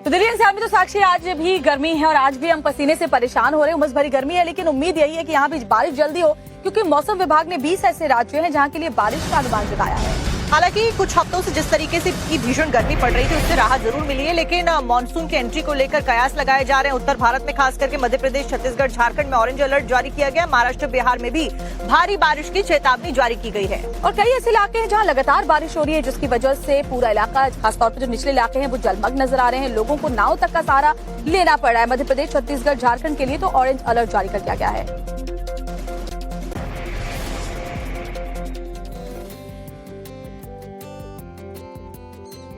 तो दिल्ली एनसीआर में तो साक्षी आज भी गर्मी है और आज भी हम पसीने से परेशान हो रहे हैं। उमस भरी गर्मी है, लेकिन उम्मीद यही है कि यहाँ भी बारिश जल्दी हो, क्योंकि मौसम विभाग ने 20 ऐसे राज्य हैं जहाँ के लिए बारिश का अनुमान जताया है। हालांकि कुछ हफ्तों से जिस तरीके से भीषण गर्मी पड़ रही थी उससे राहत जरूर मिली है, लेकिन मानसून की एंट्री को लेकर कयास लगाए जा रहे हैं। उत्तर भारत में खास करके मध्य प्रदेश, छत्तीसगढ़, झारखंड में ऑरेंज अलर्ट जारी किया गया। महाराष्ट्र, बिहार में भी भारी बारिश की चेतावनी जारी की गई है और कई ऐसे इलाके हैं जहाँ लगातार बारिश हो रही है, जिसकी वजह से पूरा इलाका, खासतौर पर जो निचले इलाके हैं, वो जलमग्न नजर आ रहे हैं। लोगों को नाव तक का सहारा लेना पड़ रहा है। मध्य प्रदेश, छत्तीसगढ़, झारखंड के लिए तो ऑरेंज अलर्ट जारी कर दिया गया है।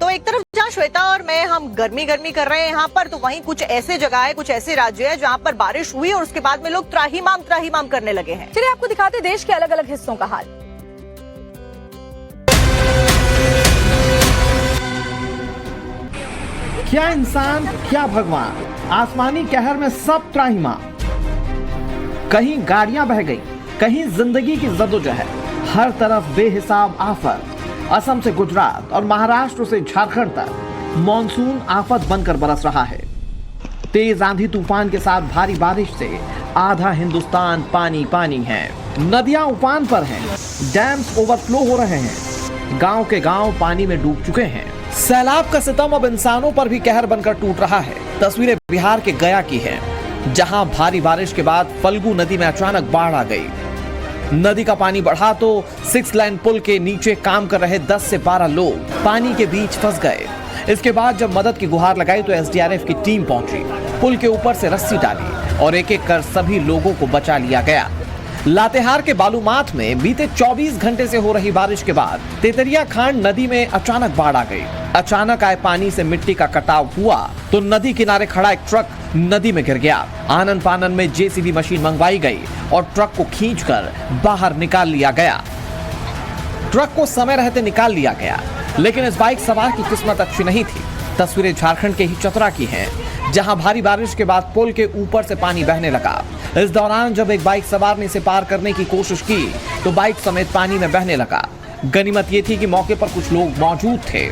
तो एक तरफ जहाँ श्वेता और मैं हम गर्मी कर रहे हैं यहाँ पर, तो वहीं कुछ ऐसे जगह है, कुछ ऐसे राज्य है जहाँ पर बारिश हुई और उसके बाद में लोग त्राहिमाम करने लगे हैं। चलिए आपको दिखाते देश के अलग अलग हिस्सों का हाल। क्या इंसान, क्या भगवान, आसमानी कहर में सब त्राहिमाम। कहीं गाड़ियां बह गई, कहीं जिंदगी की जद्दोजहद, हर तरफ बेहिसाब आफत। असम से गुजरात और महाराष्ट्र से झारखंड तक मॉनसून आफत बनकर बरस रहा है। तेज आंधी तूफान के साथ भारी बारिश से आधा हिंदुस्तान पानी पानी है। नदियां उफान पर हैं, डैम्स ओवरफ्लो हो रहे हैं, गांव के गांव पानी में डूब चुके हैं। सैलाब का सितम अब इंसानों पर भी कहर बनकर टूट रहा है। तस्वीरें बिहार के गया की हैं, जहां भारी बारिश के बाद फल्गु नदी में अचानक बाढ़ आ गई। नदी का पानी बढ़ा तो 6 लाइन पुल के नीचे काम कर रहे 10 से 12 लोग पानी के बीच फंस गए। इसके बाद जब मदद की गुहार लगाई तो एसडीआरएफ की टीम पहुंची, पुल के ऊपर से रस्सी डाली और एक एक कर सभी लोगों को बचा लिया गया। लातेहार के बालूमाथ में बीते 24 घंटे से हो रही बारिश के बाद तेतरिया खांड नदी में अचानक बाढ़ आ गई। अचानक आए पानी से मिट्टी का कटाव हुआ तो नदी किनारे खड़ा एक ट्रक नदी में गिर गया। आनन फानन में जेसीबी मशीन मंगवाई गई और ट्रक को खींचकर बाहर निकाल लिया गया। ट्रक को समय रहते निकाल लिया गया, लेकिन इस बाइक सवार की किस्मत अच्छी नहीं थी। तस्वीरें झारखंड के ही चतरा की हैं, जहां भारी बारिश के बाद पुल के ऊपर से पानी बहने लगा। इस दौरान जब एक बाइक सवार ने इसे पार करने की कोशिश की तो बाइक समेत पानी में बहने लगा। गनीमत ये थी कि मौके पर कुछ लोग मौजूद थे,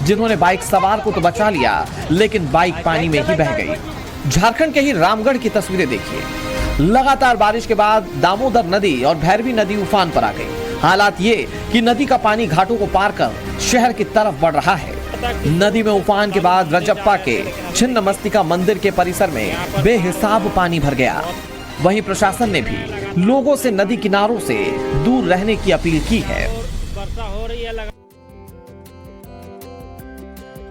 जिन्होंने बाइक सवार को तो बचा लिया, लेकिन बाइक पानी में ही बह गई। झारखंड के ही रामगढ़ की तस्वीरें देखिए। लगातार बारिश के बाद दामोदर नदी और भैरवी नदी उफान पर आ गई। हालात ये कि नदी का पानी घाटों को पार कर शहर की तरफ बढ़ रहा है। नदी में उफान के बाद रजप्पा के छिन्नमस्तिका मंदिर के परिसर में बेहिसाब पानी भर गया। वहीं प्रशासन ने भी लोगों से नदी किनारों से दूर रहने की अपील की है।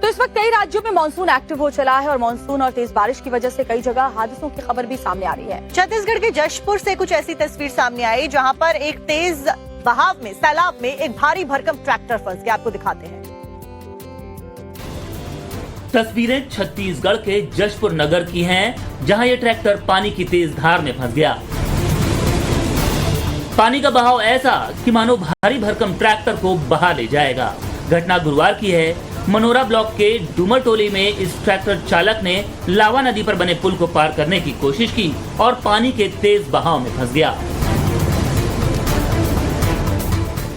तो इस वक्त कई राज्यों में मानसून एक्टिव हो चला है और मानसून और तेज बारिश की वजह से कई जगह हादसों की खबर भी सामने आ रही है। छत्तीसगढ़ के जशपुर से कुछ ऐसी तस्वीर सामने आई जहां पर एक तेज बहाव में, सैलाब में एक भारी भरकम ट्रैक्टर फंस गया। आपको दिखाते हैं तस्वीरें छत्तीसगढ़ के जशपुर नगर की हैं, जहां ये ट्रैक्टर पानी की तेज धार में फंस गया। पानी का बहाव ऐसा कि मानो भारी भरकम ट्रैक्टर को बहा ले जाएगा। घटना गुरुवार की है। मनोरा ब्लॉक के डूमरटोली में इस ट्रैक्टर चालक ने लावा नदी पर बने पुल को पार करने की कोशिश की और पानी के तेज बहाव में फंस गया।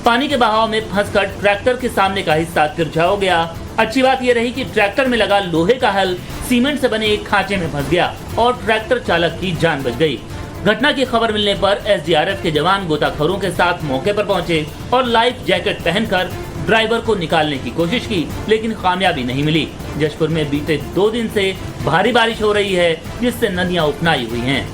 पानी के बहाव में फंसकर ट्रैक्टर के सामने का हिस्सा तिरछा हो गया। अच्छी बात यह रही कि ट्रैक्टर में लगा लोहे का हल सीमेंट से बने एक खांचे में फंस गया और ट्रैक्टर चालक की जान बच गई। घटना की खबर मिलने पर एसडीआरएफ के जवान गोताखोरों के साथ मौके पर पहुंचे और लाइफ जैकेट पहनकर ड्राइवर को निकालने की कोशिश की, लेकिन कामयाबी नहीं मिली। जशपुर में बीते 2 दिन से भारी बारिश हो रही है, जिससे नदियां उफनाई हुई हैं।